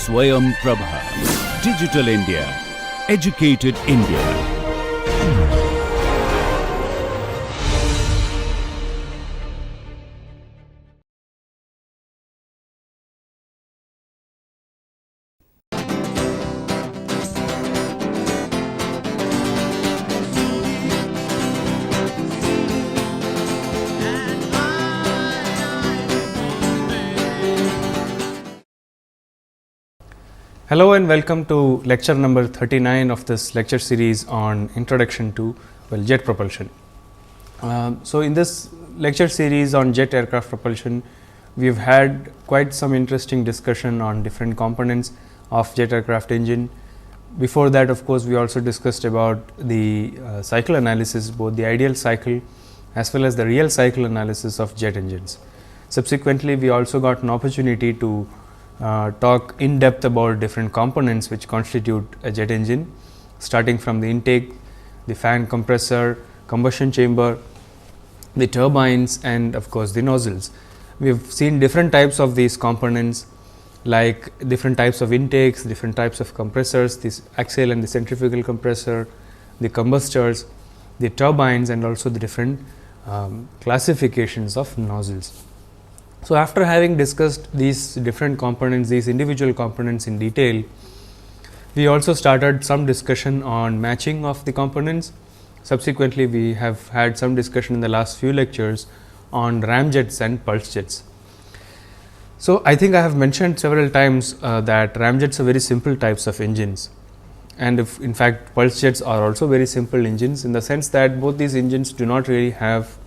Swayam Prabha. Digital India. Educated India. Hello and welcome to lecture number 39 of this lecture series on introduction to jet propulsion. So, in this lecture series on jet aircraft propulsion, we have had quite some interesting discussion on different components of jet aircraft engine. Before that, of course, we also discussed about the cycle analysis, both the ideal cycle as well as the real cycle analysis of jet engines. Subsequently, we also got an opportunity to talk in depth about different components which constitute a jet engine, starting from the intake, the fan compressor, combustion chamber, the turbines, and of course, the nozzles. We have seen different types of these components, like different types of intakes, different types of compressors, this axial and the centrifugal compressor, the combustors, the turbines, and also the different classifications of nozzles. So, after having discussed these different components, these individual components in detail, we also started some discussion on matching of the components. Subsequently, we have had some discussion in the last few lectures on ramjets and pulse jets. So, I think I have mentioned several times that ramjets are very simple types of engines, and if in fact pulse jets are also very simple engines, in the sense that both these engines do not really have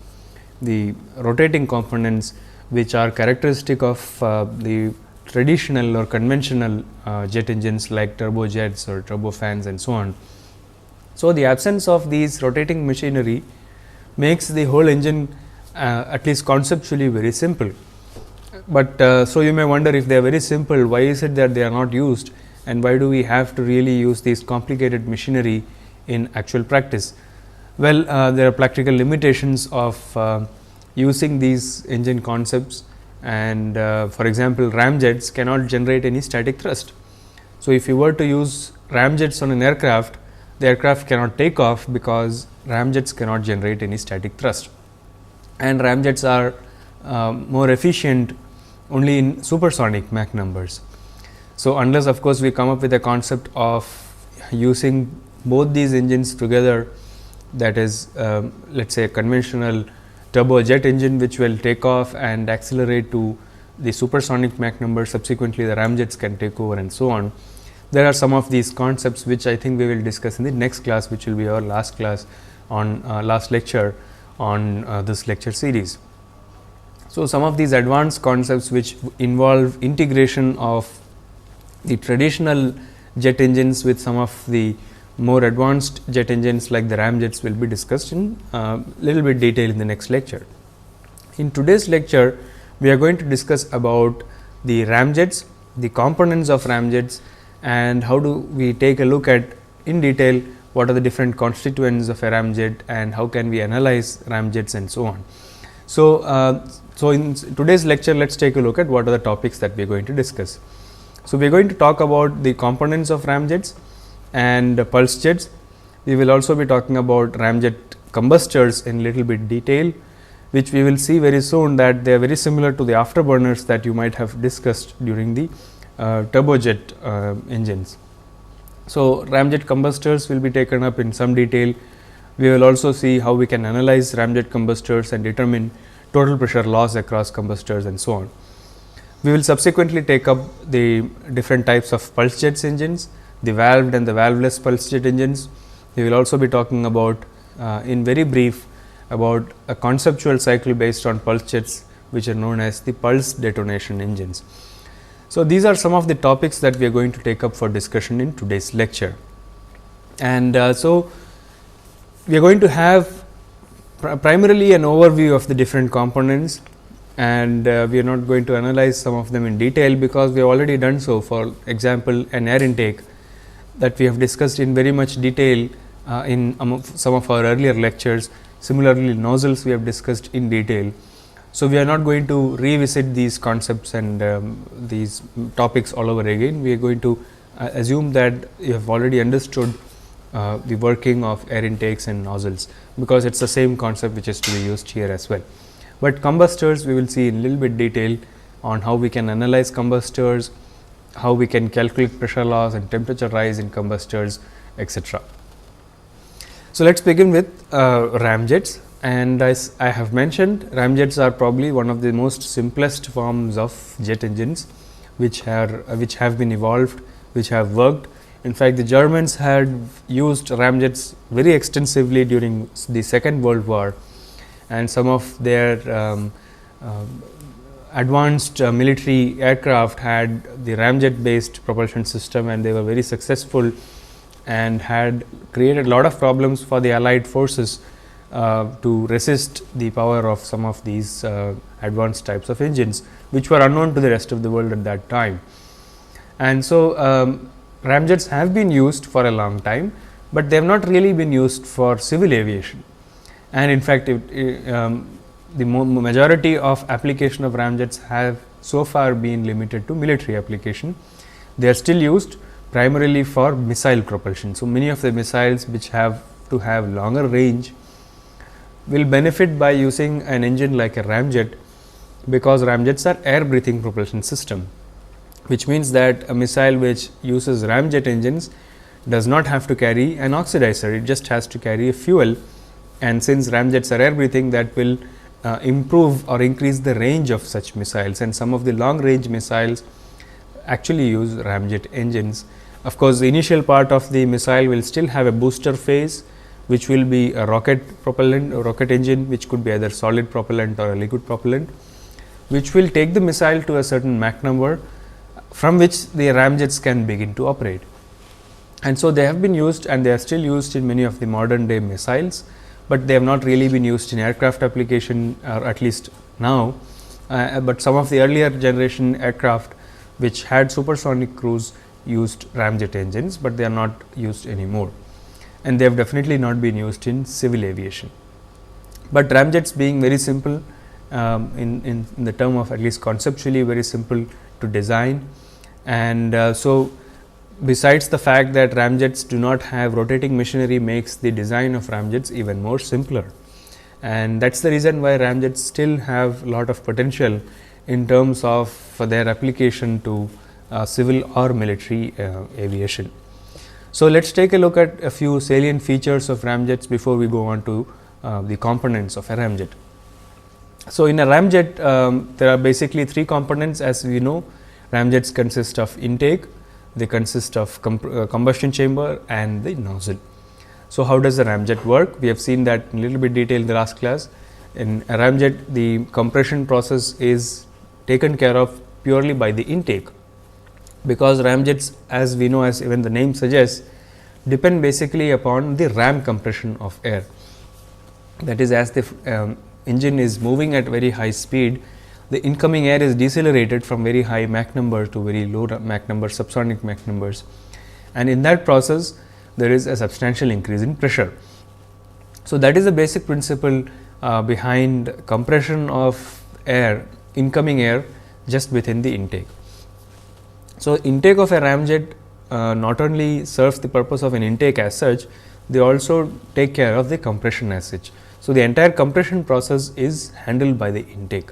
the rotating components which are characteristic of the traditional or conventional jet engines like turbojets or turbofans and so on. So, the absence of these rotating machinery makes the whole engine at least conceptually very simple. But so you may wonder, if they are very simple, why is it that they are not used, and why do we have to really use these complicated machinery in actual practice? Well, there are practical limitations of using these engine concepts, and for example, ramjets cannot generate any static thrust. So, if you were to use ramjets on an aircraft, the aircraft cannot take off because ramjets cannot generate any static thrust, and ramjets are more efficient only in supersonic Mach numbers. So, unless of course, we come up with a concept of using both these engines together, that is let us say a conventional turbojet engine which will take off and accelerate to the supersonic Mach number, subsequently the ramjets can take over and so on. There are some of these concepts which I think we will discuss in the next class, which will be our last class on last lecture on this lecture series. So, some of these advanced concepts which involve integration of the traditional jet engines with some of the more advanced jet engines like the ramjets will be discussed in little bit detail in the next lecture. In today's lecture, we are going to discuss about the ramjets, the components of ramjets, and how do we take a look at in detail what are the different constituents of a ramjet and how can we analyze ramjets and so on. So, so in today's lecture, let us take a look at what are the topics that we are going to discuss. So, we are going to talk about the components of ramjets and pulse jets. We will also be talking about ramjet combustors in little bit detail, which we will see very soon that they are very similar to the afterburners that you might have discussed during the turbojet engines. So, ramjet combustors will be taken up in some detail. We will also see how we can analyze ramjet combustors and determine total pressure loss across combustors and so on. We will subsequently take up the different types of pulse jets engines, the valved and the valveless pulse jet engines. We will also be talking about in very brief about a conceptual cycle based on pulse jets, which are known as the pulse detonation engines. So, these are some of the topics that we are going to take up for discussion in today's lecture. And so, we are going to have primarily an overview of the different components, and we are not going to analyze some of them in detail, because we have already done so. For example, an air intake that we have discussed in very much detail in some of our earlier lectures. Similarly, nozzles we have discussed in detail. So, we are not going to revisit these concepts and these topics all over again. We are going to assume that you have already understood the working of air intakes and nozzles, because it is the same concept which is to be used here as well. But combustors, we will see in little bit detail on how we can analyze combustors, how we can calculate pressure loss and temperature rise in combustors, etc. So, let us begin with ramjets, and as I have mentioned, ramjets are probably one of the most simplest forms of jet engines which have been evolved, which have worked. In fact, the Germans had used ramjets very extensively during the Second World War, and some of their advanced military aircraft had the ramjet based propulsion system, and they were very successful and had created a lot of problems for the Allied forces to resist the power of some of these advanced types of engines, which were unknown to the rest of the world at that time. And so, ramjets have been used for a long time, but they have not really been used for civil aviation. And in fact, the majority of application of ramjets have so far been limited to military application. They are still used primarily for missile propulsion. So, many of the missiles which have to have longer range will benefit by using an engine like a ramjet, because ramjets are air breathing propulsion system, which means that a missile which uses ramjet engines does not have to carry an oxidizer, it just has to carry a fuel, and since ramjets are air breathing, that will improve or increase the range of such missiles, and some of the long range missiles actually use ramjet engines. Of course, the initial part of the missile will still have a booster phase, which will be a rocket propellant or rocket engine, which could be either solid propellant or a liquid propellant, which will take the missile to a certain Mach number, from which the ramjets can begin to operate. And so, they have been used and they are still used in many of the modern day missiles, but they have not really been used in aircraft application, or at least now. But some of the earlier generation aircraft which had supersonic cruise used ramjet engines, but they are not used anymore, and they have definitely not been used in civil aviation. But ramjets being very simple, in the term of at least conceptually very simple to design, and so besides the fact that ramjets do not have rotating machinery, makes the design of ramjets even more simpler, and that is the reason why ramjets still have a lot of potential in terms of their application to civil or military aviation. So, let us take a look at a few salient features of ramjets before we go on to the components of a ramjet. So, in a ramjet, there are basically three components, as we know. Ramjets consist of intake, they consist of combustion chamber and the nozzle. So, how does the ramjet work? We have seen that in a little bit detail in the last class. In a ramjet, the compression process is taken care of purely by the intake, because ramjets, as we know, as even the name suggests, depend basically upon the ram compression of air. That is, as the engine is moving at very high speed, the incoming air is decelerated from very high Mach number to very low Mach number, subsonic Mach numbers, and in that process there is a substantial increase in pressure. So, that is the basic principle behind compression of air, incoming air, just within the intake. So, intake of a ramjet not only serves the purpose of an intake as such, they also take care of the compression as such. So, the entire compression process is handled by the intake.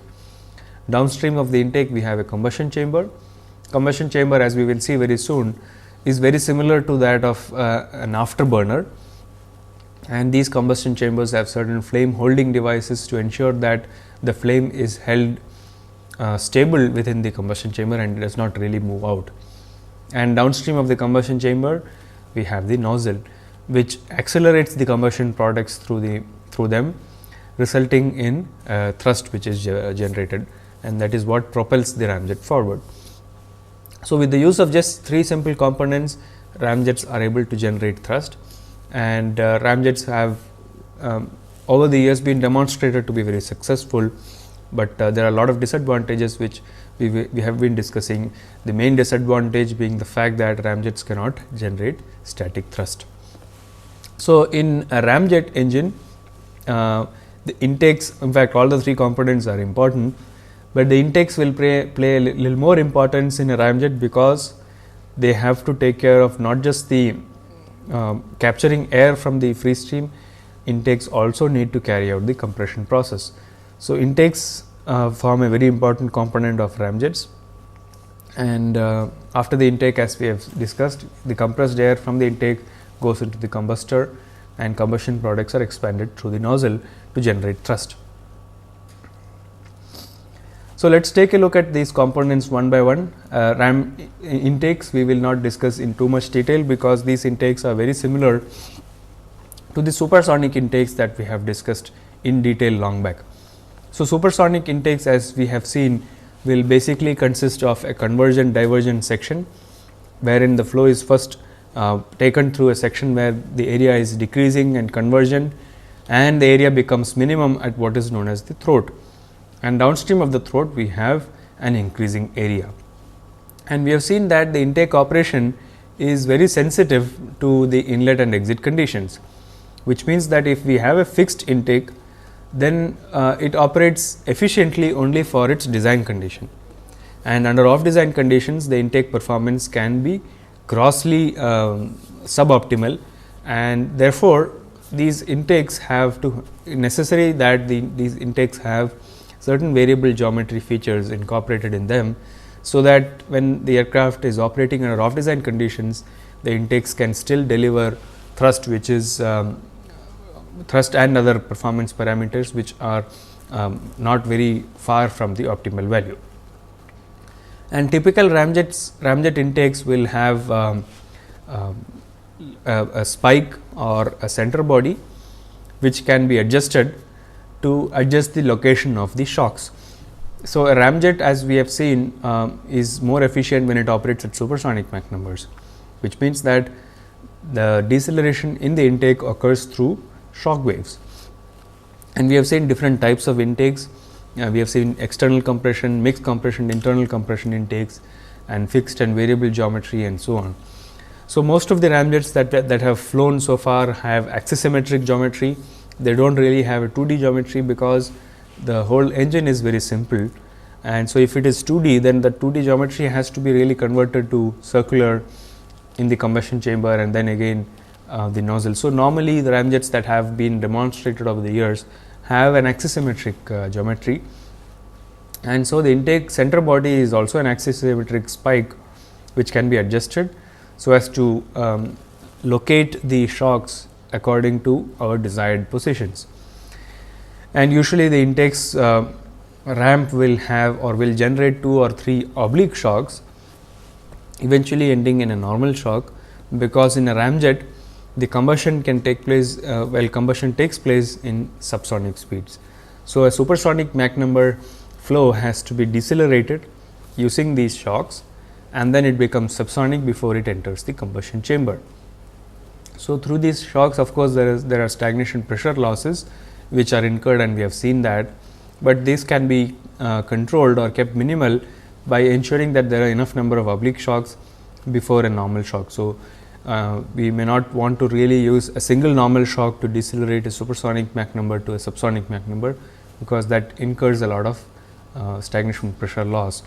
Downstream of the intake, we have a combustion chamber. Combustion chamber, as we will see very soon, is very similar to that of an afterburner, and these combustion chambers have certain flame holding devices to ensure that the flame is held stable within the combustion chamber and does not really move out. And downstream of the combustion chamber, we have the nozzle, which accelerates the combustion products through them, resulting in thrust which is generated, and that is what propels the ramjet forward. So, with the use of just three simple components, ramjets are able to generate thrust, and ramjets have over the years been demonstrated to be very successful, but there are a lot of disadvantages which we have been discussing. The main disadvantage being the fact that ramjets cannot generate static thrust. So, in a ramjet engine, The intakes, in fact, all the three components are important, but the intakes will play a little more importance in a ramjet because they have to take care of not just the capturing air from the free stream. Intakes also need to carry out the compression process. So, intakes form a very important component of ramjets, and after the intake, as we have discussed, the compressed air from the intake goes into the combustor, and combustion products are expanded through the nozzle to generate thrust. So, let us take a look at these components one by one. Ram intakes we will not discuss in too much detail, because these intakes are very similar to the supersonic intakes that we have discussed in detail long back. So, supersonic intakes, as we have seen, will basically consist of a convergent divergent section, wherein the flow is first taken through a section where the area is decreasing and convergent, and the area becomes minimum at what is known as the throat, and downstream of the throat we have an increasing area. And we have seen that the intake operation is very sensitive to the inlet and exit conditions, which means that if we have a fixed intake, then it operates efficiently only for its design condition, and under off design conditions the intake performance can be grossly suboptimal, and therefore, these intakes have to necessary that these intakes have certain variable geometry features incorporated in them, so that when the aircraft is operating under off design conditions, the intakes can still deliver thrust, which is thrust and other performance parameters, which are not very far from the optimal value. And typical ramjet intakes will have a spike or a center body, which can be adjusted to adjust the location of the shocks. So, a ramjet, as we have seen, is more efficient when it operates at supersonic Mach numbers, which means that the deceleration in the intake occurs through shock waves. And we have seen different types of intakes. We have seen external compression, mixed compression, internal compression intakes, and fixed and variable geometry, and so on. So, most of the ramjets that have flown so far have axisymmetric geometry. They do not really have a 2D geometry, because the whole engine is very simple, and so if it is 2D, then the 2D geometry has to be really converted to circular in the combustion chamber, and then again the nozzle. So, normally the ramjets that have been demonstrated over the years have an axisymmetric geometry, and so the intake center body is also an axisymmetric spike, which can be adjusted so as to locate the shocks according to our desired positions. And usually the intakes ramp will have or will generate 2 or 3 oblique shocks, eventually ending in a normal shock, because in a ramjet the combustion can take place combustion takes place in subsonic speeds. So, a supersonic Mach number flow has to be decelerated using these shocks, and then it becomes subsonic before it enters the combustion chamber. So, through these shocks, of course, there are stagnation pressure losses which are incurred, and we have seen that, but these can be controlled or kept minimal by ensuring that there are enough number of oblique shocks before a normal shock. So, we may not want to really use a single normal shock to decelerate a supersonic Mach number to a subsonic Mach number, because that incurs a lot of stagnation pressure loss,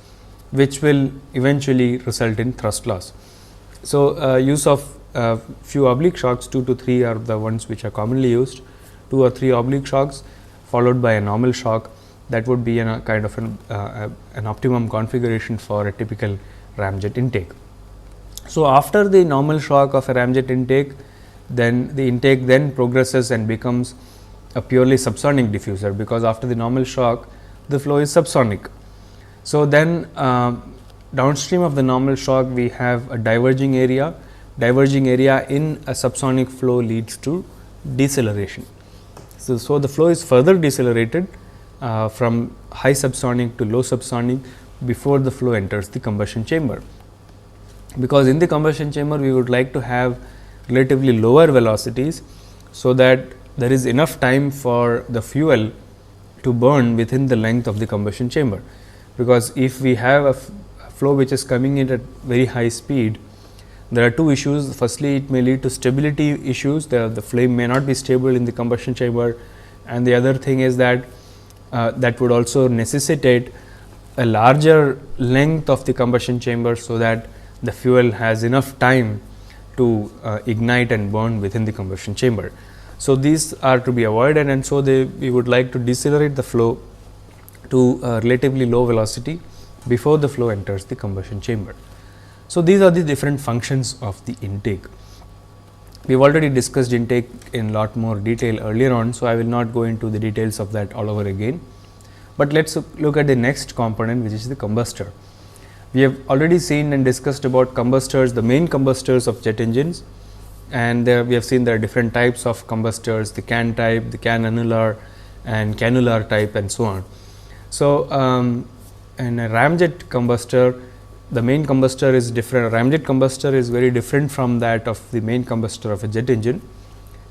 which will eventually result in thrust loss. So, use of few oblique shocks, 2 to 3 are the ones which are commonly used, 2 or 3 oblique shocks followed by a normal shock. That would be a kind of an optimum configuration for a typical ramjet intake. So, after the normal shock of a ramjet intake, then the intake then progresses and becomes a purely subsonic diffuser, because after the normal shock the flow is subsonic. So, then downstream of the normal shock we have a diverging area. Diverging area in a subsonic flow leads to deceleration. So, the flow is further decelerated from high subsonic to low subsonic before the flow enters the combustion chamber, because in the combustion chamber we would like to have relatively lower velocities, so that there is enough time for the fuel to burn within the length of the combustion chamber. Because if we have a flow which is coming in at very high speed, there are 2 issues. Firstly, it may lead to stability issues. The flame may not be stable in the combustion chamber, and the other thing is that that would also necessitate a larger length of the combustion chamber, so that the fuel has enough time to ignite and burn within the combustion chamber. So, these are to be avoided, and so we would like to decelerate the flow to a relatively low velocity before the flow enters the combustion chamber. So, these are the different functions of the intake. We have already discussed intake in lot more detail earlier on, so I will not go into the details of that all over again, but let us look at the next component, which is the combustor. We have already seen and discussed about combustors, the main combustors of jet engines, and there we have seen there are different types of combustors, the can type, the can annular and cannular type, and so on. So, in a ramjet combustor, the main combustor is different. A ramjet combustor is very different from that of the main combustor of a jet engine,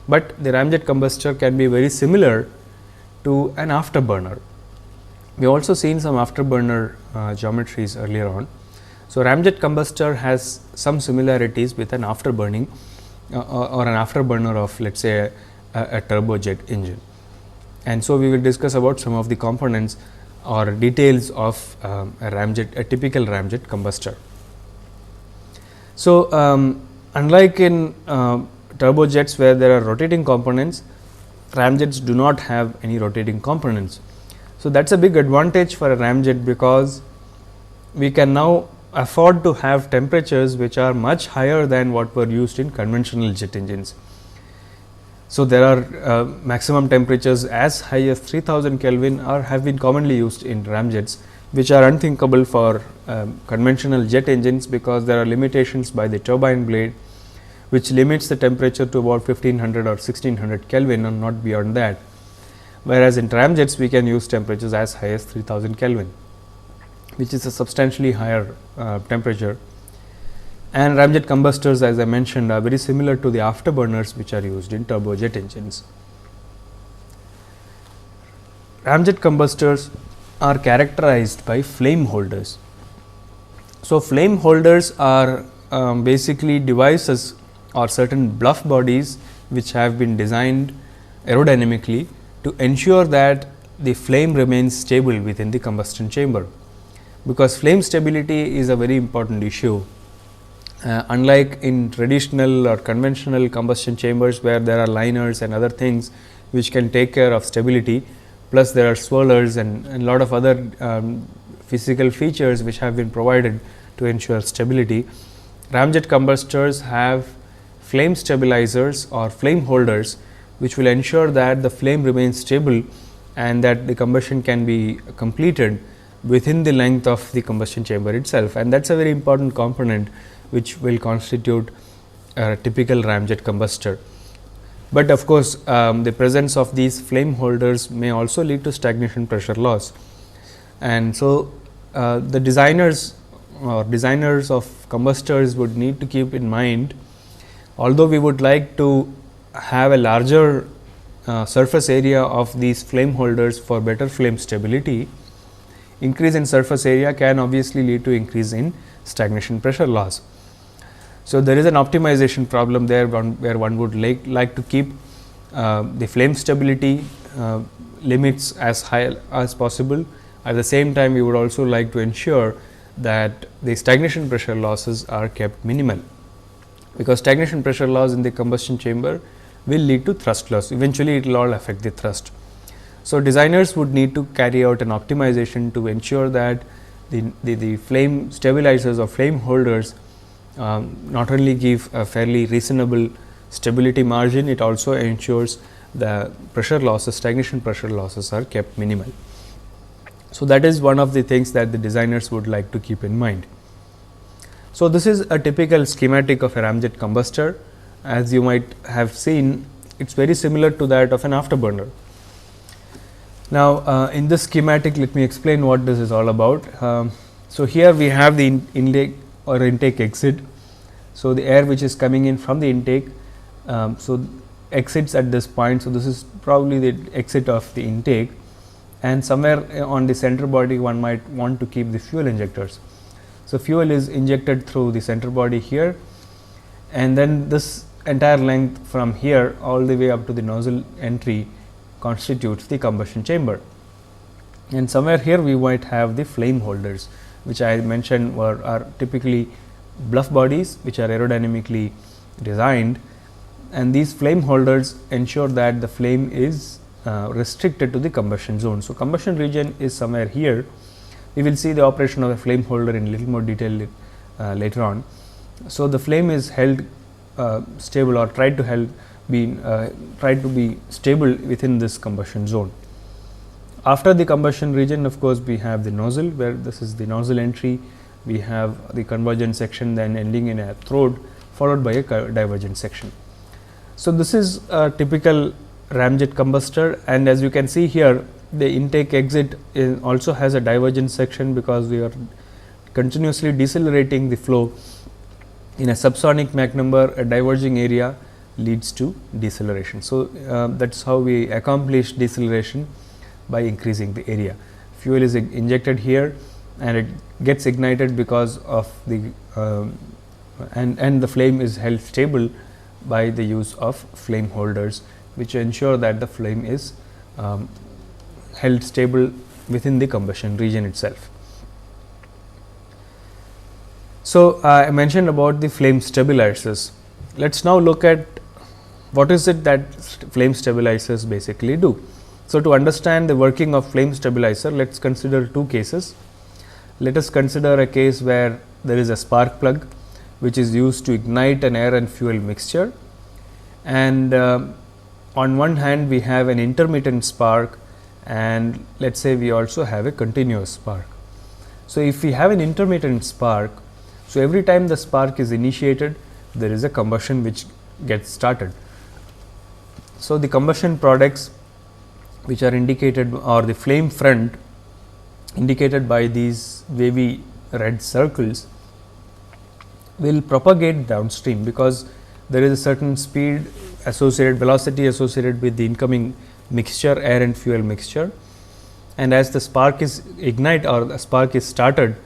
but the ramjet combustor can be very similar to an afterburner. We have also seen some afterburner geometries earlier on. So, ramjet combustor has some similarities with an afterburning or an afterburner of, let us say, a turbojet engine. And so, we will discuss about some of the components or details of a typical ramjet combustor. So, unlike in turbojets where there are rotating components, ramjets do not have any rotating components. So, that is a big advantage for a ramjet, because we can now afford to have temperatures which are much higher than what were used in conventional jet engines. So, there are maximum temperatures as high as 3000 Kelvin have been commonly used in ramjets, which are unthinkable for conventional jet engines, because there are limitations by the turbine blade, which limits the temperature to about 1500 or 1600 Kelvin and not beyond that. Whereas, in ramjets we can use temperatures as high as 3000 Kelvin, which is a substantially higher temperature. And ramjet combustors, as I mentioned, are very similar to the afterburners which are used in turbojet engines. Ramjet combustors are characterized by flame holders. So, flame holders are basically devices or certain bluff bodies which have been designed aerodynamically to ensure that the flame remains stable within the combustion chamber, because flame stability is a very important issue. Unlike in traditional or conventional combustion chambers, where there are liners and other things which can take care of stability, plus there are swirlers and a lot of other physical features which have been provided to ensure stability. Ramjet combustors have flame stabilizers or flame holders, which will ensure that the flame remains stable and that the combustion can be completed within the length of the combustion chamber itself, and that is a very important component which will constitute a typical ramjet combustor. But of course, the presence of these flame holders may also lead to stagnation pressure loss, and so the designers of combustors would need to keep in mind, although we would like to have a larger surface area of these flame holders for better flame stability, increase in surface area can obviously lead to increase in stagnation pressure loss. So, there is an optimization problem there, where one would like to keep the flame stability limits as high as possible. At the same time, we would also like to ensure that the stagnation pressure losses are kept minimal, because stagnation pressure loss in the combustion chamber will lead to thrust loss. Eventually, it will all affect the thrust. So, designers would need to carry out an optimization to ensure that the flame stabilizers or flame holders not only give a fairly reasonable stability margin, it also ensures the pressure losses, stagnation pressure losses are kept minimal. So, that is one of the things that the designers would like to keep in mind. So, this is a typical schematic of a ramjet combustor. As you might have seen, it is very similar to that of an afterburner. Now, in this schematic, let me explain what this is all about. So, here we have the inlet or intake exit. So, the air which is coming in from the intake, so exits at this point. So, this is probably the exit of the intake, and somewhere on the center body one might want to keep the fuel injectors. So, fuel is injected through the center body here, and then this entire length from here all the way up to the nozzle entry constitutes the combustion chamber. And somewhere here we might have the flame holders, which I mentioned are typically bluff bodies which are aerodynamically designed, and these flame holders ensure that the flame is restricted to the combustion zone. So, combustion region is somewhere here. We will see the operation of a flame holder in little more detail later on. So, the flame is held stable or tried to be stable within this combustion zone. After the combustion region, of course, we have the nozzle, where this is the nozzle entry. We have the convergent section, then ending in a throat, followed by a divergent section. So, this is a typical ramjet combustor, and as you can see here, the intake exit also has a divergent section, because we are continuously decelerating the flow. In a subsonic Mach number, a diverging area leads to deceleration. So, that is how we accomplish deceleration, by increasing the area. Fuel is injected here and it gets ignited because of the and the flame is held stable by the use of flame holders, which ensure that the flame is held stable within the combustion region itself. So, I mentioned about the flame stabilizers. Let us now look at what is it that flame stabilizers basically do. So, to understand the working of flame stabilizer, let us consider two cases. Let us consider a case where there is a spark plug which is used to ignite an air and fuel mixture, and on one hand we have an intermittent spark, and let us say we also have a continuous spark. So, if we have an intermittent spark, so every time the spark is initiated, there is a combustion which gets started. So, the combustion products which are indicated, or the flame front indicated by these wavy red circles, will propagate downstream, because there is a certain speed associated, velocity associated with the incoming mixture, air and fuel mixture, and as the spark is started,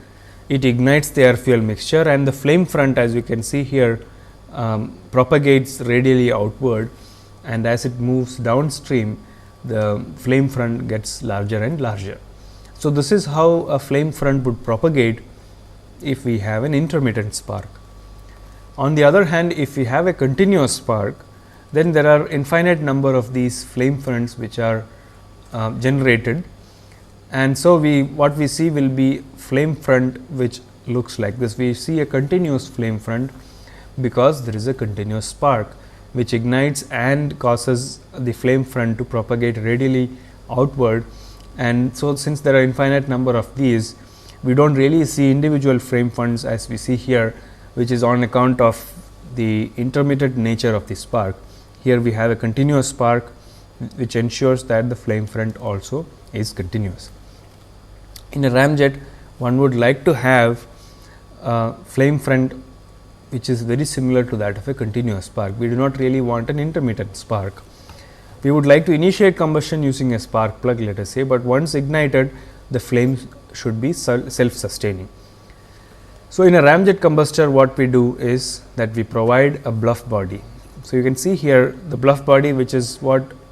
it ignites the air fuel mixture, and the flame front, as you can see here, propagates radially outward, and as it moves downstream, the flame front gets larger and larger. So, this is how a flame front would propagate if we have an intermittent spark. On the other hand, if we have a continuous spark, then there are infinite number of these flame fronts which are generated, and so what we see will be flame front which looks like this. We see a continuous flame front because there is a continuous spark which ignites and causes the flame front to propagate radially outward. And so, since there are infinite number of these, we do not really see individual flame fronts as we see here, which is on account of the intermittent nature of the spark. Here we have a continuous spark which ensures that the flame front also is continuous. In a ramjet, one would like to have a flame front which is very similar to that of a continuous spark. We do not really want an intermittent spark. We would like to initiate combustion using a spark plug, let us say, but once ignited, the flame should be self-sustaining. So, in a ramjet combustor, what we do is that we provide a bluff body. So, you can see here the bluff body, which is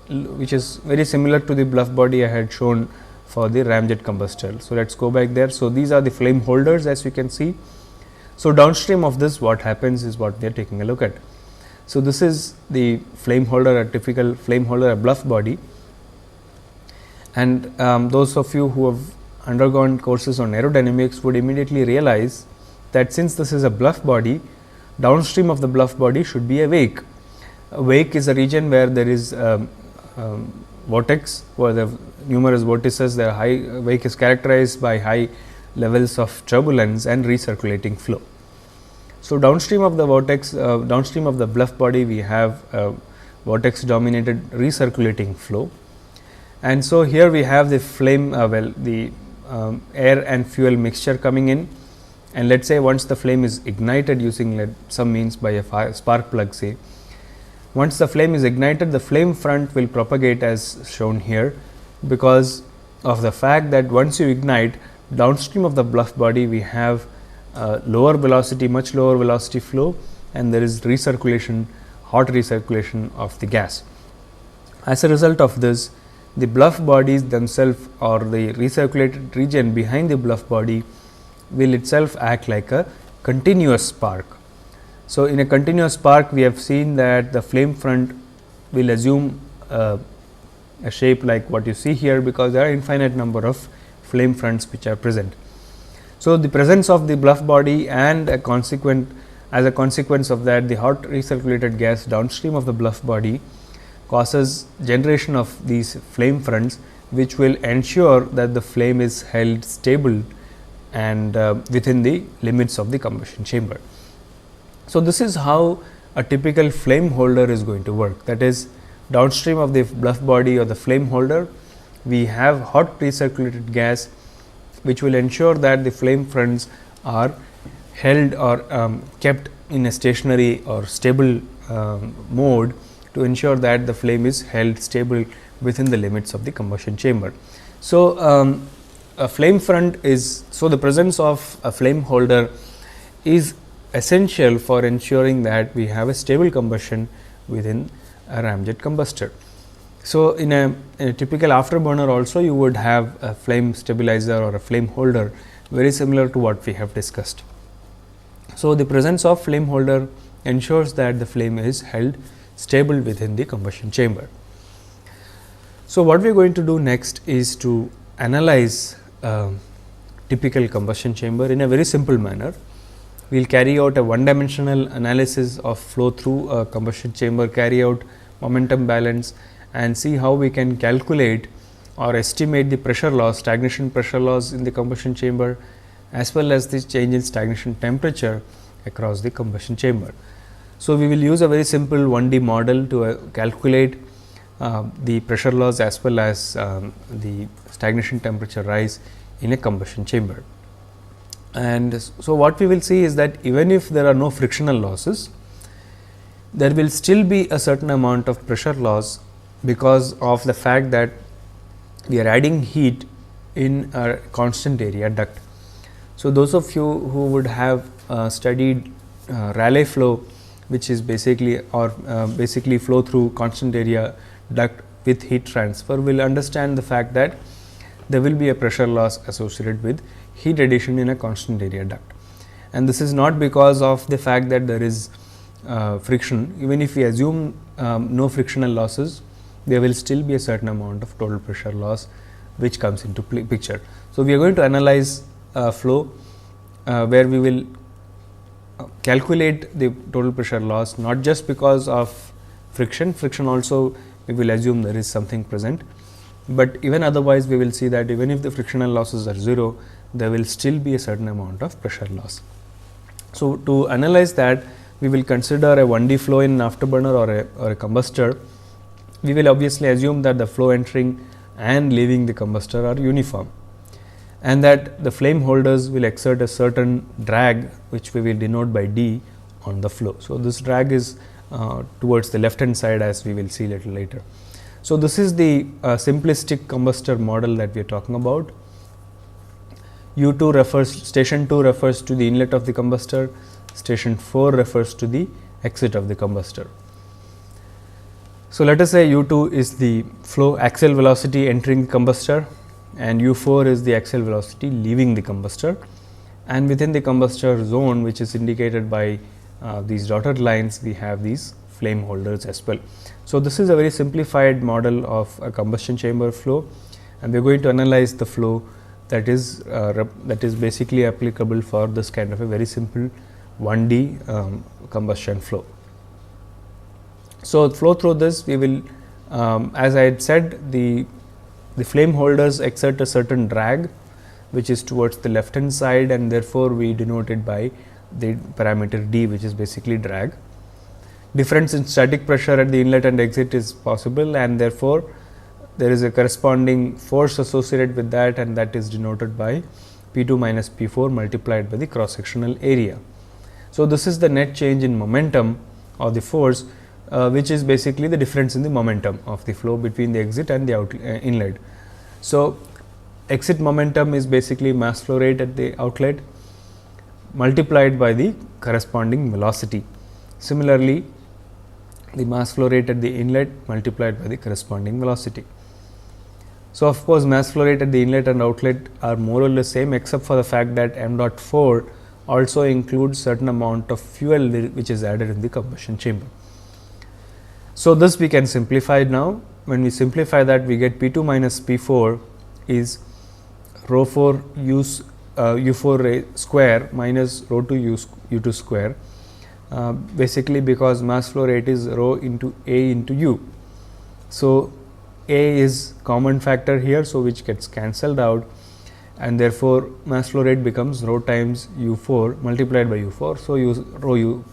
very similar to the bluff body I had shown for the ramjet combustor. So, let us go back there. So, these are the flame holders, as you can see. So, downstream of this, what happens is what we are taking a look at. So, this is the flame holder, a typical flame holder, a bluff body, and those of you who have undergone courses on aerodynamics would immediately realize that since this is a bluff body, downstream of the bluff body should be a wake. A wake is a region where there is vortex, where there are numerous vortices. The wake is characterized by high levels of turbulence and recirculating flow. So, downstream of the vortex, downstream of the bluff body, we have vortex dominated recirculating flow, and so here we have the flame, the air and fuel mixture coming in, and let us say once the flame is ignited using some means by a spark plug, say, once the flame is ignited, the flame front will propagate as shown here, because of the fact that once you ignite, downstream of the bluff body we have lower velocity, much lower velocity flow, and there is recirculation, hot recirculation of the gas. As a result of this, the bluff bodies themselves or the recirculated region behind the bluff body will itself act like a continuous spark. So, in a continuous spark we have seen that the flame front will assume a shape like what you see here, because there are infinite number of flame fronts which are present. So, the presence of the bluff body and as a consequence of that, the hot recirculated gas downstream of the bluff body causes generation of these flame fronts, which will ensure that the flame is held stable and within the limits of the combustion chamber. So, this is how a typical flame holder is going to work. That is, downstream of the bluff body or the flame holder, we have hot recirculated gas, which will ensure that the flame fronts are held or kept in a stationary or stable mode to ensure that the flame is held stable within the limits of the combustion chamber. So, a flame front is, so the presence of a flame holder is essential for ensuring that we have a stable combustion within a ramjet combustor. So, in a typical afterburner also you would have a flame stabilizer or a flame holder, very similar to what we have discussed. So, the presence of flame holder ensures that the flame is held stable within the combustion chamber. So, what we are going to do next is to analyze typical combustion chamber in a very simple manner. We will carry out a one dimensional analysis of flow through a combustion chamber, carry out momentum balance and see how we can calculate or estimate the pressure loss, stagnation pressure loss in the combustion chamber, as well as the change in stagnation temperature across the combustion chamber. So, we will use a very simple 1D model to calculate the pressure loss as well as the stagnation temperature rise in a combustion chamber. And so, what we will see is that even if there are no frictional losses, there will still be a certain amount of pressure loss, because of the fact that we are adding heat in a constant area duct. So, those of you who would have studied Rayleigh flow, which is basically basically flow through constant area duct with heat transfer, will understand the fact that there will be a pressure loss associated with heat addition in a constant area duct. And this is not because of the fact that there is friction. Even if we assume no frictional losses, there will still be a certain amount of total pressure loss which comes into picture. So, we are going to analyze flow where we will calculate the total pressure loss, not just because of friction also we will assume there is something present, but even otherwise we will see that even if the frictional losses are 0, there will still be a certain amount of pressure loss. So, to analyze that, we will consider a 1D flow in an afterburner or a combustor. We will obviously assume that the flow entering and leaving the combustor are uniform, and that the flame holders will exert a certain drag, which we will denote by D on the flow. So, this drag is towards the left hand side, as we will see little later. So, this is the simplistic combustor model that we are talking about. U2 refers, station 2 refers to the inlet of the combustor, station 4 refers to the exit of the combustor. So, let us say U2 is the flow axial velocity entering the combustor, and U4 is the axial velocity leaving the combustor, and within the combustor zone, which is indicated by these dotted lines, we have these flame holders as well. So, this is a very simplified model of a combustion chamber flow, and we are going to analyze the flow that is basically applicable for this kind of a very simple 1D combustion flow. So, flow through this, we will as I had said, the flame holders exert a certain drag, which is towards the left hand side, and therefore, we denote it by the parameter D, which is basically drag. Difference in static pressure at the inlet and exit is possible, and therefore, there is a corresponding force associated with that, and that is denoted by P2 minus P4 multiplied by the cross sectional area. So, this is the net change in momentum of the force, which is basically the difference in the momentum of the flow between the exit and the inlet. So, exit momentum is basically mass flow rate at the outlet multiplied by the corresponding velocity. Similarly, the mass flow rate at the inlet multiplied by the corresponding velocity. So, of course, mass flow rate at the inlet and outlet are more or less same, except for the fact that m dot 4 also includes certain amount of fuel which is added in the combustion chamber. So, this we can simplify now. When we simplify that, we get P 2 minus P 4 is rho 4 u 4 square minus rho 2 u 2 square, basically because mass flow rate is rho into A into u. So, A is common factor here, so which gets cancelled out, and therefore, mass flow rate becomes rho times u 4 multiplied by u 4. So, rho u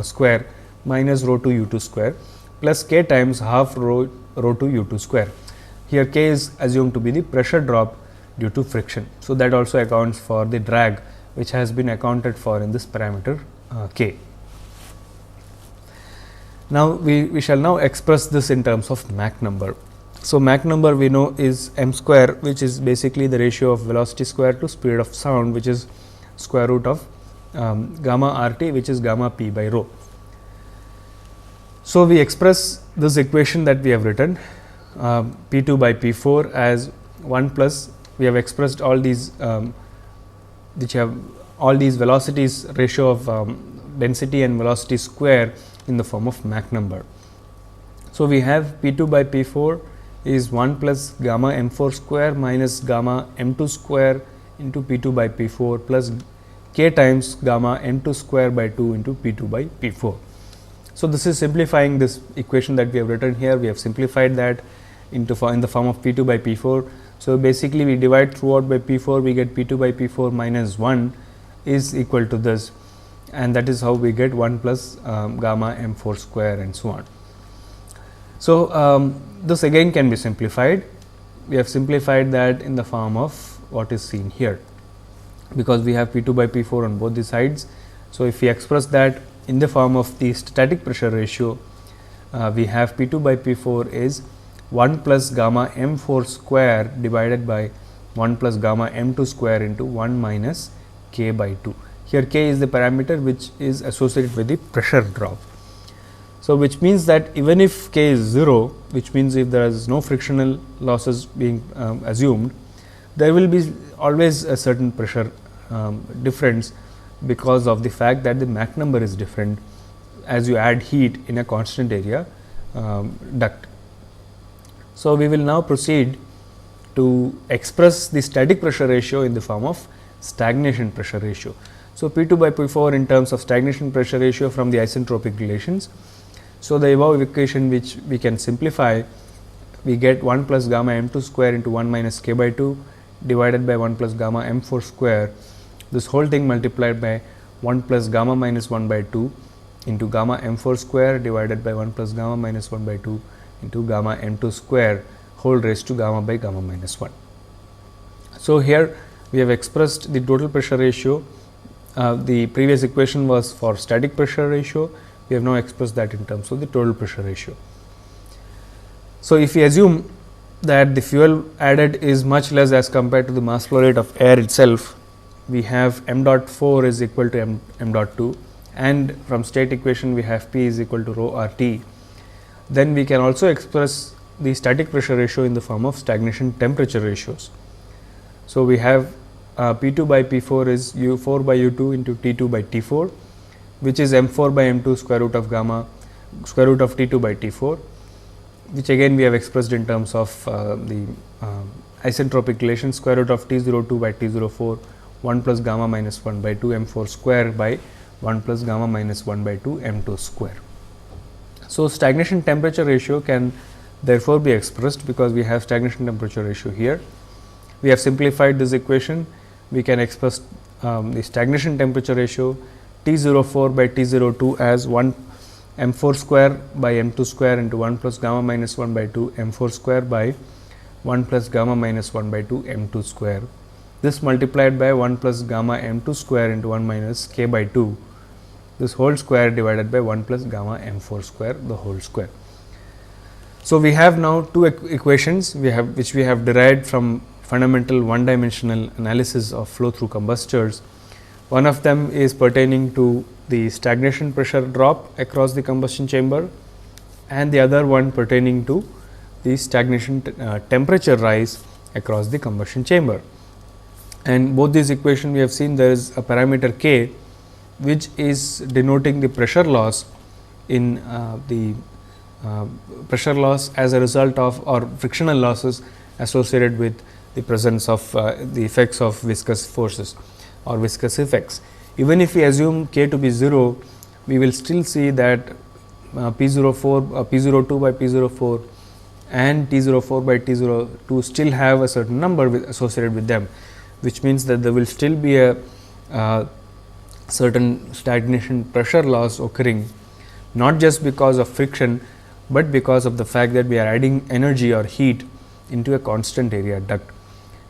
square minus rho 2 u 2 square plus k times half rho 2 u 2 square. Here k is assumed to be the pressure drop due to friction. So, that also accounts for the drag which has been accounted for in this parameter k. Now, we shall now express this in terms of Mach number. So, Mach number we know is m square, which is basically the ratio of velocity square to speed of sound, which is square root of gamma r t, which is gamma p by rho. So, we express this equation that we have written P 2 by P 4 as 1 plus, we have expressed all these which have all these velocities ratio of density and velocity square in the form of Mach number. So, we have P 2 by P 4 is 1 plus gamma m 4 square minus gamma m 2 square into P 2 by P 4 plus k times gamma m 2 square by 2 into P 2 by P 4. So, this is simplifying this equation that we have written here. We have simplified that into in the form of P 2 by P 4. So, basically we divide throughout by P 4, we get P 2 by P 4 minus 1 is equal to this, and that is how we get 1 plus gamma m 4 square and so on. So, this again can be simplified. We have simplified that in the form of what is seen here, because we have P 2 by P 4 on both the sides. So, if we express that in the form of the static pressure ratio, we have P 2 by P 4 is 1 plus gamma m 4 square divided by 1 plus gamma m 2 square into 1 minus k by 2. Here k is the parameter which is associated with the pressure drop. So, which means that even if k is 0, which means if there is no frictional losses being assumed, there will be always a certain pressure difference, because of the fact that the Mach number is different as you add heat in a constant area duct. So, we will now proceed to express the static pressure ratio in the form of stagnation pressure ratio. So, P 2 by P 4 in terms of stagnation pressure ratio from the isentropic relations. So, the above equation which we can simplify, we get 1 plus gamma m 2 square into 1 minus k by 2 divided by 1 plus gamma m 4 square, this whole thing multiplied by 1 plus gamma minus 1 by 2 into gamma m 4 square divided by 1 plus gamma minus 1 by 2 into gamma m 2 square whole raised to gamma by gamma minus 1. So, here we have expressed the total pressure ratio. The previous equation was for static pressure ratio. We have now expressed that in terms of the total pressure ratio. So, if we assume that the fuel added is much less as compared to the mass flow rate of air itself, we have m dot 4 is equal to m dot 2, and from state equation we have P is equal to rho r t. Then we can also express the static pressure ratio in the form of stagnation temperature ratios. So, we have P 2 by P 4 is u 4 by u 2 into T 2 by T 4, which is m 4 by m 2 square root of gamma square root of T 2 by T 4, which again we have expressed in terms of the isentropic relation square root of T 0 2 by T 0 4 1 plus gamma minus 1 by 2 m 4 square by 1 plus gamma minus 1 by 2 m 2 square. So, stagnation temperature ratio can therefore be expressed, because we have stagnation temperature ratio here. We have simplified this equation. We can express the stagnation temperature ratio T 0 4 by T 0 2 as 1 m 4 square by m 2 square into 1 plus gamma minus 1 by 2 m 4 square by 1 plus gamma minus 1 by 2 m 2 square. This multiplied by 1 plus gamma m 2 square into 1 minus k by 2, this whole square divided by 1 plus gamma m 4 square, the whole square. So, we have now two equations which we have derived from fundamental one dimensional analysis of flow through combustors. One of them is pertaining to the stagnation pressure drop across the combustion chamber, and the other one pertaining to the stagnation temperature rise across the combustion chamber. And both these equations we have seen there is a parameter k, which is denoting the pressure loss in the pressure loss as a result of or frictional losses associated with the presence of the effects of viscous forces or viscous effects. Even if we assume k to be 0, we will still see that P04, P02 by P04 and T04 by T02 still have a certain number associated with them, which means that there will still be a certain stagnation pressure loss occurring, not just because of friction, but because of the fact that we are adding energy or heat into a constant area duct,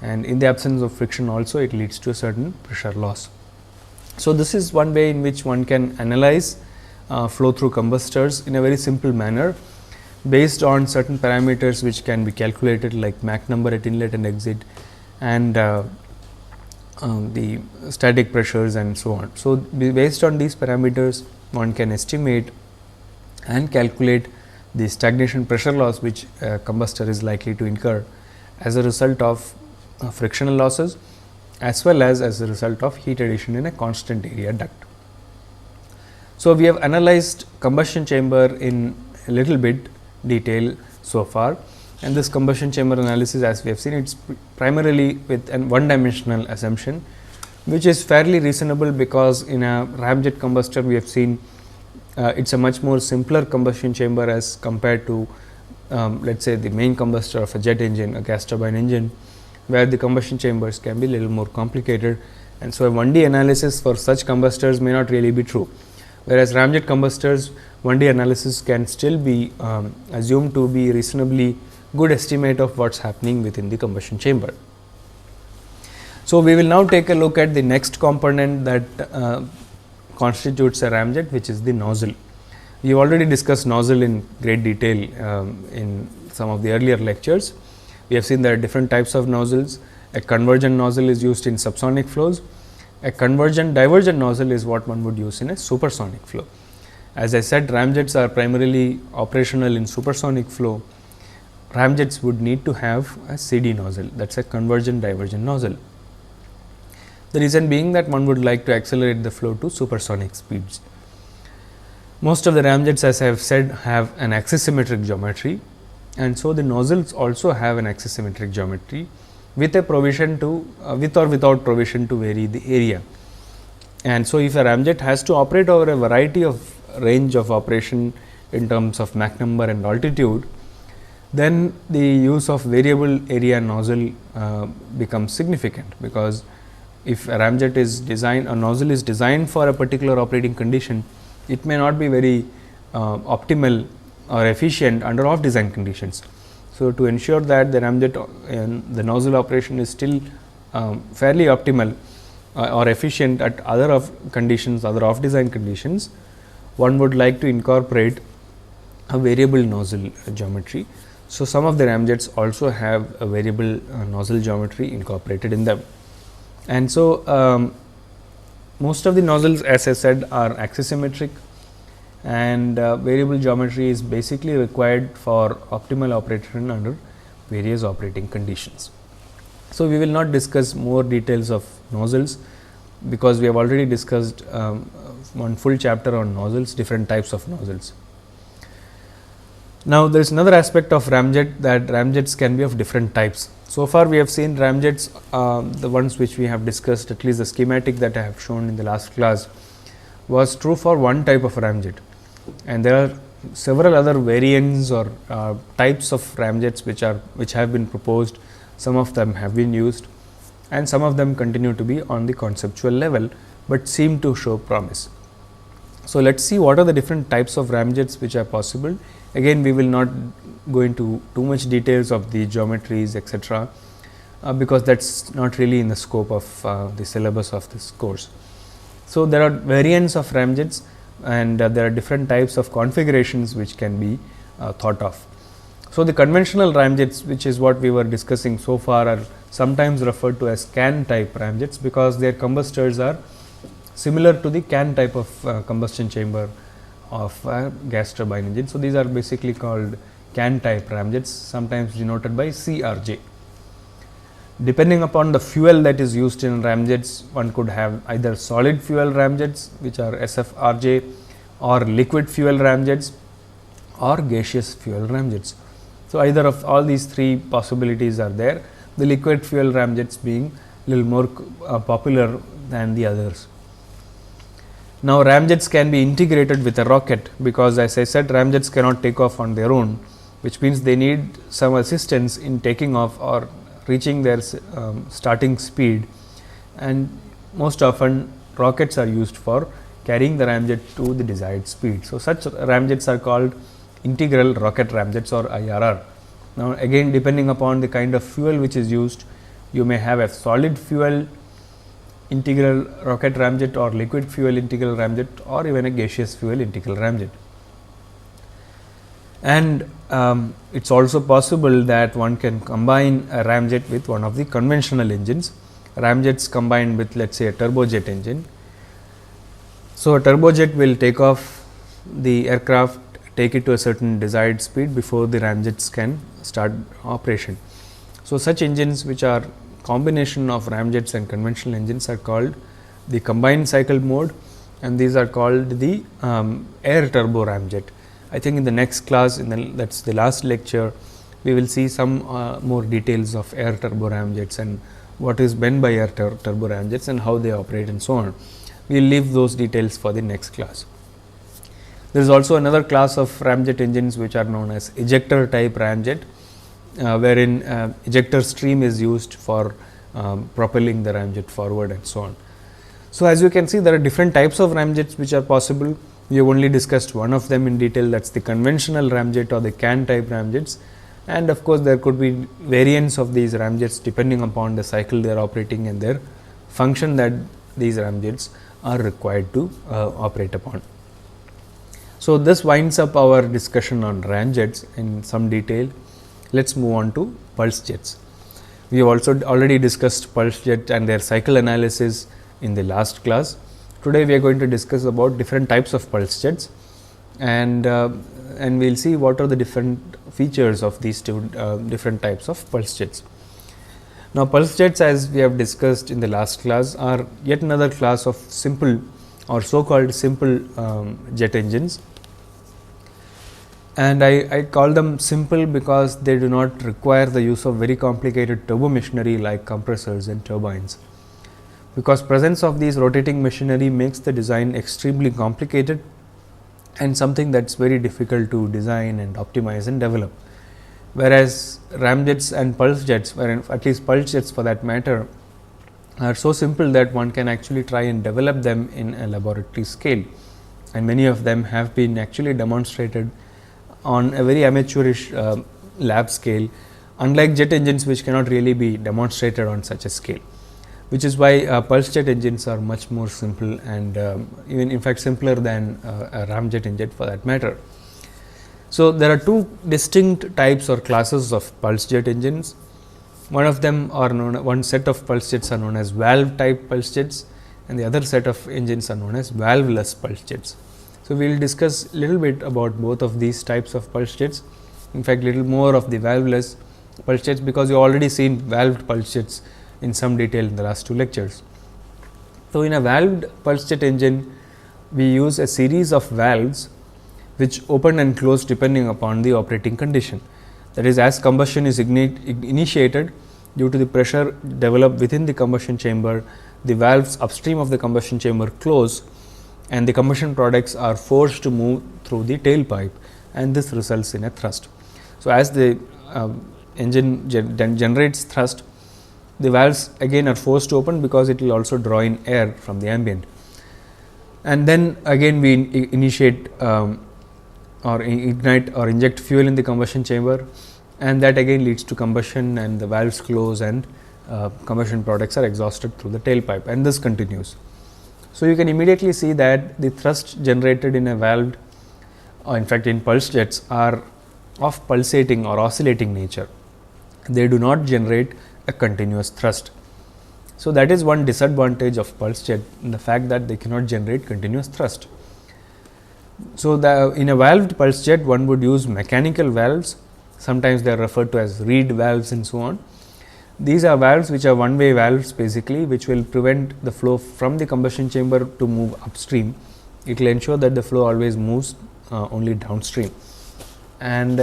and in the absence of friction also it leads to a certain pressure loss. So, this is one way in which one can analyze flow through combustors in a very simple manner based on certain parameters which can be calculated like Mach number at inlet and exit and the static pressures and so on. So, based on these parameters one can estimate and calculate the stagnation pressure loss which a combustor is likely to incur as a result of frictional losses as well as a result of heat addition in a constant area duct. So, we have analyzed combustion chamber in a little bit detail so far, and this combustion chamber analysis, as we have seen, it is primarily with an one dimensional assumption, which is fairly reasonable because in a ramjet combustor we have seen it is a much more simpler combustion chamber as compared to let us say the main combustor of a jet engine, a gas turbine engine, where the combustion chambers can be little more complicated, and so a 1D analysis for such combustors may not really be true. Whereas ramjet combustors 1D analysis can still be assumed to be reasonably good estimate of what is happening within the combustion chamber. So, we will now take a look at the next component that constitutes a ramjet, which is the nozzle. We have already discussed nozzle in great detail in some of the earlier lectures. We have seen there are different types of nozzles. A convergent nozzle is used in subsonic flows. A convergent divergent nozzle is what one would use in a supersonic flow. As I said, ramjets are primarily operational in supersonic flow. Ramjets would need to have a CD nozzle, that is a convergent divergent nozzle. The reason being that one would like to accelerate the flow to supersonic speeds. Most of the ramjets, as I have said, have an axisymmetric geometry, and so the nozzles also have an axisymmetric geometry with a provision to with or without provision to vary the area. And so, if a ramjet has to operate over a variety of range of operation in terms of Mach number and altitude, then the use of variable area nozzle becomes significant, because if a ramjet is designed, a nozzle is designed for a particular operating condition, it may not be very optimal or efficient under off design conditions. So, to ensure that the ramjet the nozzle operation is still fairly optimal or efficient at other conditions, other off design conditions, one would like to incorporate a variable nozzle geometry. So, some of the ramjets also have a variable nozzle geometry incorporated in them. And so, most of the nozzles, as I said, are axisymmetric, and variable geometry is basically required for optimal operation under various operating conditions. So, we will not discuss more details of nozzles, because we have already discussed one full chapter on nozzles, different types of nozzles. Now, there is another aspect of ramjet, that ramjets can be of different types. So far, we have seen ramjets, the ones which we have discussed, at least the schematic that I have shown in the last class was true for one type of ramjet, and there are several other variants or types of ramjets which have been proposed. Some of them have been used and some of them continue to be on the conceptual level, but seem to show promise. So, let us see what are the different types of ramjets which are possible. Again, we will not go into too much details of the geometries, etc., because that is not really in the scope of the syllabus of this course. So, there are variants of ramjets, and there are different types of configurations which can be thought of. So, the conventional ramjets, which is what we were discussing so far, are sometimes referred to as can type ramjets, because their combustors are similar to the can type of combustion chamber of a gas turbine engine. So, these are basically called can type ramjets, sometimes denoted by CRJ. Depending upon the fuel that is used in ramjets, one could have either solid fuel ramjets, which are SFRJ, or liquid fuel ramjets, or gaseous fuel ramjets. So, either of all these three possibilities are there, the liquid fuel ramjets being little more popular than the others. Now, ramjets can be integrated with a rocket, because as I said, ramjets cannot take off on their own, which means they need some assistance in taking off or reaching their starting speed, and most often rockets are used for carrying the ramjet to the desired speed. So, such ramjets are called integral rocket ramjets or IRR. Now, again depending upon the kind of fuel which is used, you may have a solid fuel integral rocket ramjet or liquid fuel integral ramjet, or even a gaseous fuel integral ramjet. And it is also possible that one can combine a ramjet with one of the conventional engines, ramjets combined with, let us say, a turbojet engine. So, a turbojet will take off the aircraft, take it to a certain desired speed before the ramjets can start operation. So, such engines which are combination of ramjets and conventional engines are called the combined cycle mode, and these are called the air turbo ramjet. I think in the next class, that is the last lecture, we will see some more details of air turbo ramjets and what is meant by air turbo ramjets and how they operate and so on. We will leave those details for the next class. There is also another class of ramjet engines which are known as ejector type ramjet, wherein ejector stream is used for propelling the ramjet forward and so on. So, as you can see, there are different types of ramjets which are possible. We have only discussed one of them in detail, that is the conventional ramjet or the can type ramjets, and of course, there could be variants of these ramjets depending upon the cycle they are operating and their function that these ramjets are required to operate upon. So, this winds up our discussion on ramjets in some detail. Let us move on to pulse jets. We have also already discussed pulse jet and their cycle analysis in the last class. Today, we are going to discuss about different types of pulse jets, and we will see what are the different features of these two different types of pulse jets. Now, pulse jets, as we have discussed in the last class, are yet another class of simple or so called simple jet engines, and I call them simple because they do not require the use of very complicated turbo machinery like compressors and turbines. Because presence of these rotating machinery makes the design extremely complicated and something that is very difficult to design and optimize and develop. Whereas ramjets and pulse jets, at least pulse jets for that matter, are so simple that one can actually try and develop them in a laboratory scale, and many of them have been actually demonstrated on a very amateurish lab scale, unlike jet engines which cannot really be demonstrated on such a scale, which is why pulse jet engines are much more simple and even in fact simpler than a ramjet engine for that matter. So, there are two distinct types or classes of pulse jet engines. One of them are known, one set of pulse jets are known as valve type pulse jets, and the other set of engines are known as valveless pulse jets. So, we will discuss a little bit about both of these types of pulse jets, in fact, little more of the valveless pulse jets, because you already seen valved pulse jets in some detail in the last two lectures. So, in a valved pulse jet engine, we use a series of valves which open and close depending upon the operating condition. That is, as combustion is initiated, due to the pressure developed within the combustion chamber, the valves upstream of the combustion chamber close and the combustion products are forced to move through the tailpipe, and this results in a thrust. So, as the engine generates thrust, the valves again are forced to open because it will also draw in air from the ambient, and then again we initiate or ignite or inject fuel in the combustion chamber, and that again leads to combustion and the valves close and combustion products are exhausted through the tailpipe, and this continues. So, you can immediately see that the thrust generated in a valved or in fact in pulse jets are of pulsating or oscillating nature. They do not generate a continuous thrust. So, that is one disadvantage of pulse jet, in the fact that they cannot generate continuous thrust. So, in a valved pulse jet one would use mechanical valves, sometimes they are referred to as reed valves and so on. These are valves which are one way valves basically, which will prevent the flow from the combustion chamber to move upstream. It will ensure that the flow always moves only downstream, and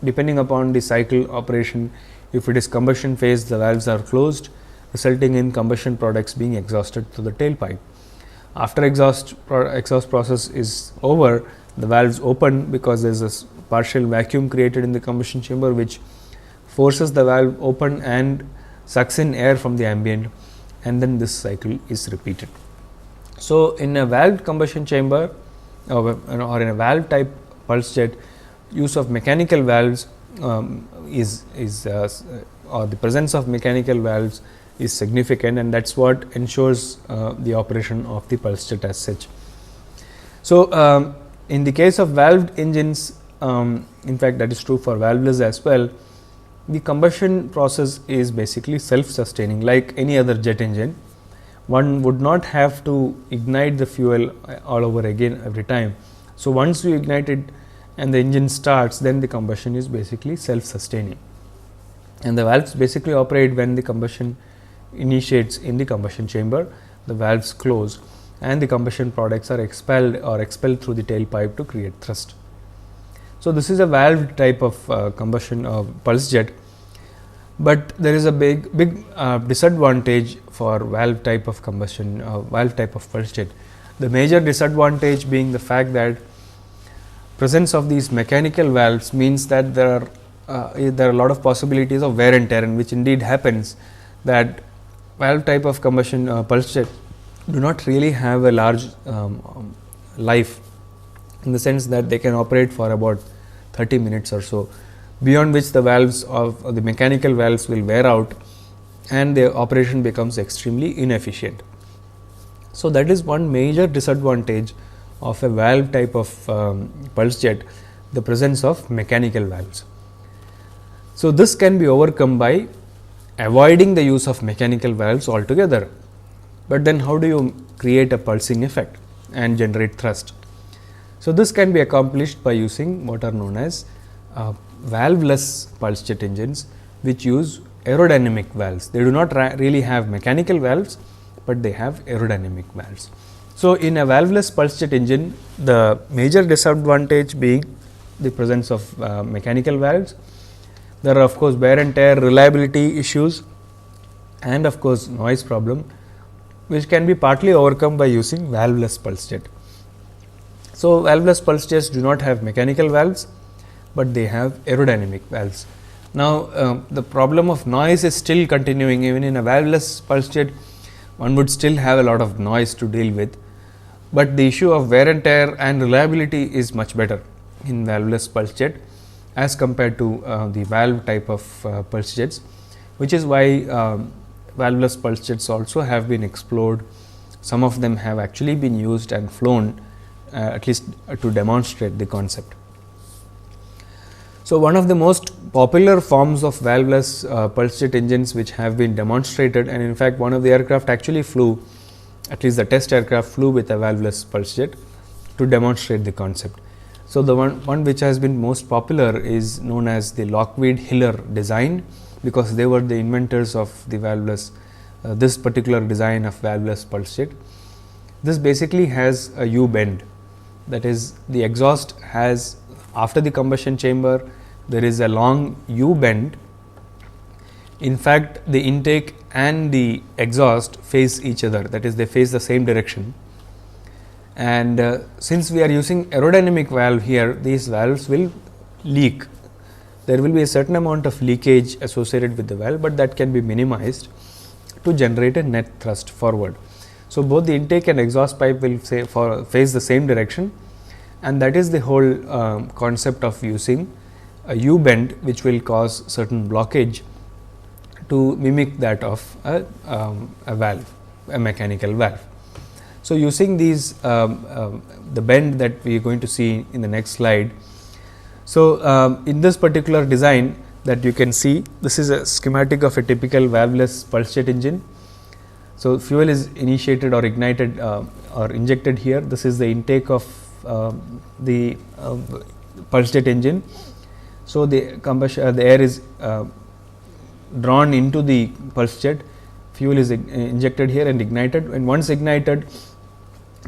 depending upon the cycle operation, if it is combustion phase, the valves are closed, resulting in combustion products being exhausted through the tailpipe. After exhaust process is over, the valves open because there is a partial vacuum created in the combustion chamber, which forces the valve open and sucks in air from the ambient, and then this cycle is repeated. So, in a valved combustion chamber or in a valve type pulse jet, use of mechanical valves or the presence of mechanical valves is significant, and that is what ensures the operation of the pulse jet as such. So, in the case of valved engines, in fact that is true for valveless as well, the combustion process is basically self-sustaining like any other jet engine. One would not have to ignite the fuel all over again every time. So, once you ignite it and the engine starts, then the combustion is basically self-sustaining, and the valves basically operate when the combustion initiates in the combustion chamber, the valves close and the combustion products are expelled through the tailpipe to create thrust. So, this is a valve type of combustion pulse jet, but there is a big disadvantage for valve type of combustion valve type of pulse jet. The major disadvantage being the fact that presence of these mechanical valves means that there are a lot of possibilities of wear and tear, and which indeed happens, that valve type of combustion pulse jet do not really have a large life, in the sense that they can operate for about 30 minutes or so, beyond which the valves of the mechanical valves will wear out and the operation becomes extremely inefficient. So, that is one major disadvantage of a valve type of pulse jet, the presence of mechanical valves. So, this can be overcome by avoiding the use of mechanical valves altogether, but then how do you create a pulsing effect and generate thrust? So, this can be accomplished by using what are known as valveless pulse jet engines, which use aerodynamic valves. They do not really have mechanical valves, but they have aerodynamic valves. So, in a valveless pulse jet engine, the major disadvantage being the presence of mechanical valves. There are of course wear and tear, reliability issues, and of course noise problem, which can be partly overcome by using valveless pulse jet. So, valveless pulse jets do not have mechanical valves, but they have aerodynamic valves. Now, the problem of noise is still continuing. Even in a valveless pulse jet, one would still have a lot of noise to deal with, but the issue of wear and tear and reliability is much better in valveless pulse jet as compared to the valve type of pulse jets, which is why valveless pulse jets also have been explored. Some of them have actually been used and flown, at least to demonstrate the concept. So, one of the most popular forms of valveless pulse jet engines which have been demonstrated, and in fact, one of the aircraft actually flew, at least the test aircraft flew with a valveless pulse jet to demonstrate the concept. So, the one which has been most popular is known as the Lockheed Hiller design, because they were the inventors of the valveless this particular design of valveless pulse jet. This basically has a U bend, that is, the exhaust has, after the combustion chamber, there is a long U bend. In fact, the intake and the exhaust face each other, that is, they face the same direction. And since we are using aerodynamic valve here, these valves will leak. There will be a certain amount of leakage associated with the valve, but that can be minimized to generate a net thrust forward. So, both the intake and exhaust pipe will face the same direction, and that is the whole concept of using a U bend, which will cause certain blockage to mimic that of a valve, a mechanical valve. So, using these the bend that we are going to see in the next slide. So, in this particular design that you can see, this is a schematic of a typical valveless pulse jet engine. So, fuel is initiated or ignited or injected here. This is the intake of the pulse jet engine. So, the air is drawn into the pulse jet, fuel is injected here and ignited, and once ignited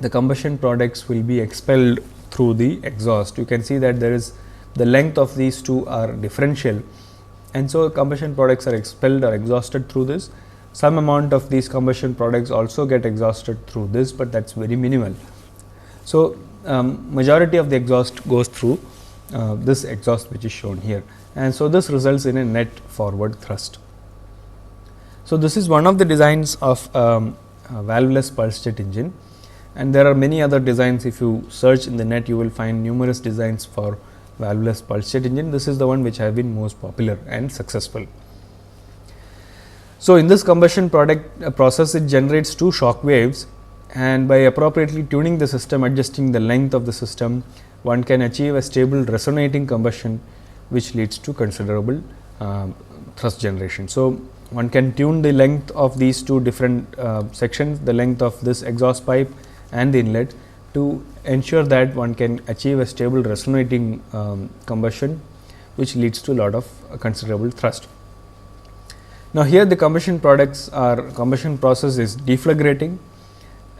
the combustion products will be expelled through the exhaust. You can see that there is the length of these two are differential, and so combustion products are expelled or exhausted through this. Some amount of these combustion products also get exhausted through this, but that is very minimal. So, majority of the exhaust goes through this exhaust which is shown here, and so this results in a net forward thrust. So, this is one of the designs of a valveless pulse jet engine, and there are many other designs. If you search in the net, you will find numerous designs for valveless pulse jet engine. This is the one which have been most popular and successful. So, in this combustion process, it generates two shock waves, and by appropriately tuning the system, adjusting the length of the system, one can achieve a stable resonating combustion, which leads to considerable thrust generation. So, one can tune the length of these two different sections, the length of this exhaust pipe and the inlet, to ensure that one can achieve a stable resonating combustion, which leads to a lot of considerable thrust. Now, here the combustion process is deflagrating,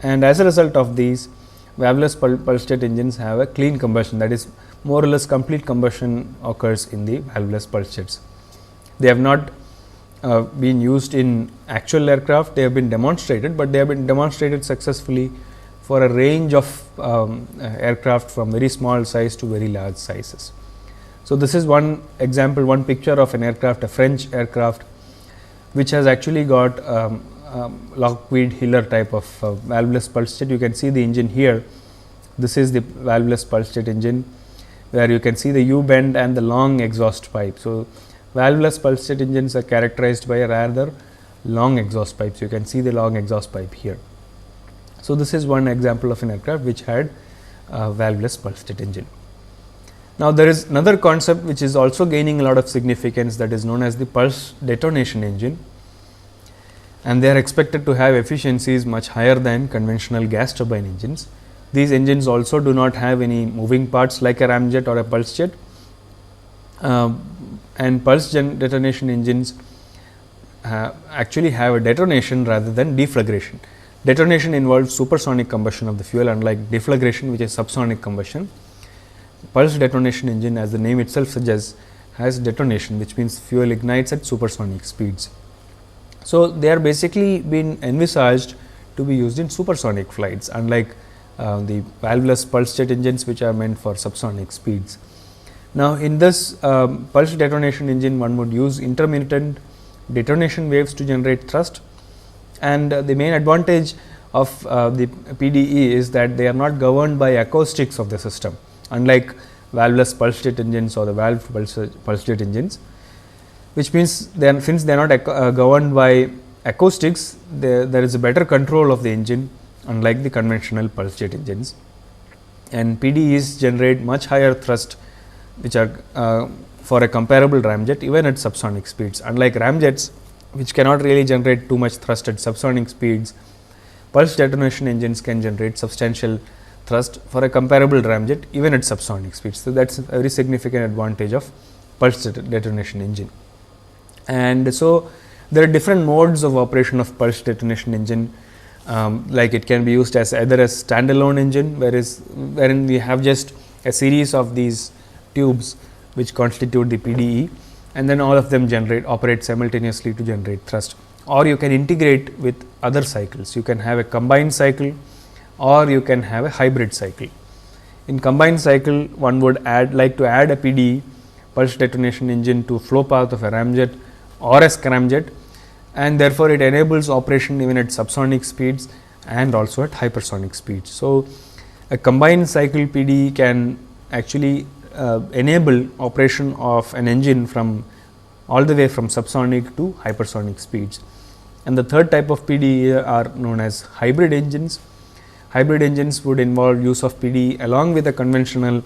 and as a result of these, valveless pulse jet engines have a clean combustion, that is more or less complete combustion occurs in the valveless pulse jets. They have not been used in actual aircraft, they have been demonstrated, but they have been demonstrated successfully for a range of aircraft from very small size to very large sizes. So, this is one example, one picture of an aircraft, a French aircraft, which has actually got Lockheed Hiller type of valveless pulse jet. You can see the engine here. This is the valveless pulse jet engine, where you can see the U bend and the long exhaust pipe. So, valveless pulse jet engines are characterized by a rather long exhaust pipes. You can see the long exhaust pipe here. So, this is one example of an aircraft which had a valveless pulse jet engine. Now, there is another concept which is also gaining a lot of significance, that is known as the pulse detonation engine, and they are expected to have efficiencies much higher than conventional gas turbine engines. These engines also do not have any moving parts like a ramjet or a pulse jet, and pulse detonation engines actually have a detonation rather than deflagration. Detonation involves supersonic combustion of the fuel, unlike deflagration, which is subsonic combustion. Pulse detonation engine, as the name itself suggests, has detonation, which means fuel ignites at supersonic speeds. So, they are basically been envisaged to be used in supersonic flights, unlike the valveless pulse jet engines, which are meant for subsonic speeds. Now, in this pulse detonation engine, one would use intermittent detonation waves to generate thrust, and the main advantage of the PDE is that they are not governed by acoustics of the system, unlike valveless pulse jet engines or the valve pulse jet engines, which means since they are not governed by acoustics, there is a better control of the engine, unlike the conventional pulse jet engines. And PDEs generate much higher thrust, which are for a comparable ramjet even at subsonic speeds. Unlike ramjets, which cannot really generate too much thrust at subsonic speeds, pulse detonation engines can generate substantial thrust for a comparable ramjet even at subsonic speeds. So, that is a very significant advantage of pulse detonation engine. And so, there are different modes of operation of pulse detonation engine, like it can be used as either a standalone engine, wherein we have just a series of these tubes which constitute the PDE, and then all of them operate simultaneously to generate thrust, or you can integrate with other cycles. You can have a combined cycle, or you can have a hybrid cycle. In combined cycle, one would like to add a PDE, pulse detonation engine, to flow path of a ramjet or a scramjet, and therefore, it enables operation even at subsonic speeds and also at hypersonic speeds. So, a combined cycle PDE can actually enable operation of an engine from all the way from subsonic to hypersonic speeds. And the third type of PDE are known as hybrid engines. Hybrid engines would involve use of PDE along with a conventional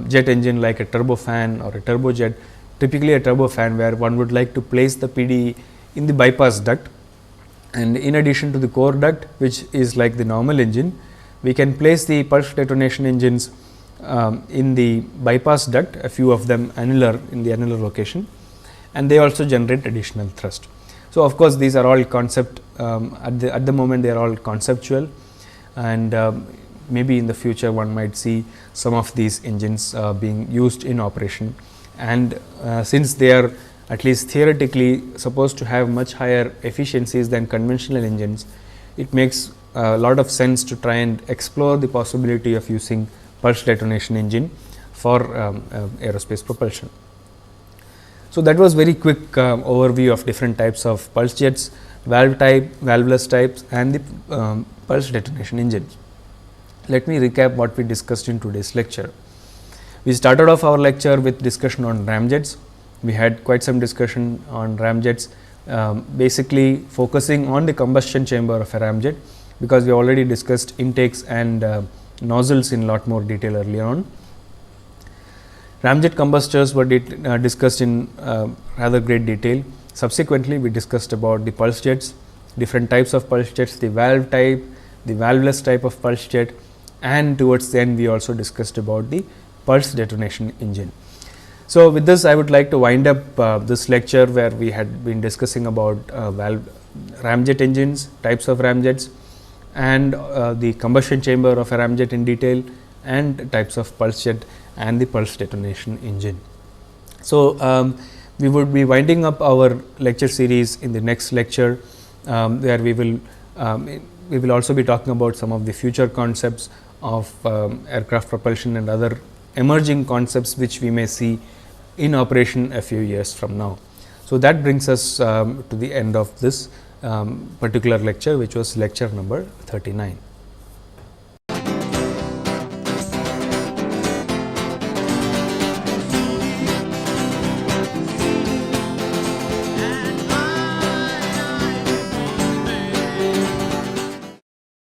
jet engine like a turbofan or a turbojet, typically a turbofan, where one would like to place the PDE in the bypass duct, and in addition to the core duct, which is like the normal engine, we can place the pulse detonation engines in the bypass duct, a few of them annular in the annular location, and they also generate additional thrust. So, of course, these are all concept at the moment they are all conceptual, and maybe in the future one might see some of these engines being used in operation, and since they are at least theoretically supposed to have much higher efficiencies than conventional engines, it makes a lot of sense to try and explore the possibility of using pulse detonation engine for aerospace propulsion. So, that was very quick overview of different types of pulse jets, valve type, valveless types, and the pulse detonation engines. Let me recap what we discussed in today's lecture. We started off our lecture with discussion on ramjets. We had quite some discussion on ramjets, basically focusing on the combustion chamber of a ramjet, because we already discussed intakes and nozzles in lot more detail earlier on. Ramjet combustors were discussed in rather great detail. Subsequently, we discussed about the pulse jets, different types of pulse jets, the valve type, the valveless type of pulse jet, and towards the end we also discussed about the pulse detonation engine. So, with this I would like to wind up this lecture, where we had been discussing about ramjet engines, types of ramjets, and the combustion chamber of a ramjet in detail, and types of pulse jet and the pulse detonation engine. So, we would be winding up our lecture series in the next lecture, where we will also be talking about some of the future concepts of aircraft propulsion and other emerging concepts which we may see in operation a few years from now. So, that brings us to the end of this particular lecture, which was lecture number 39.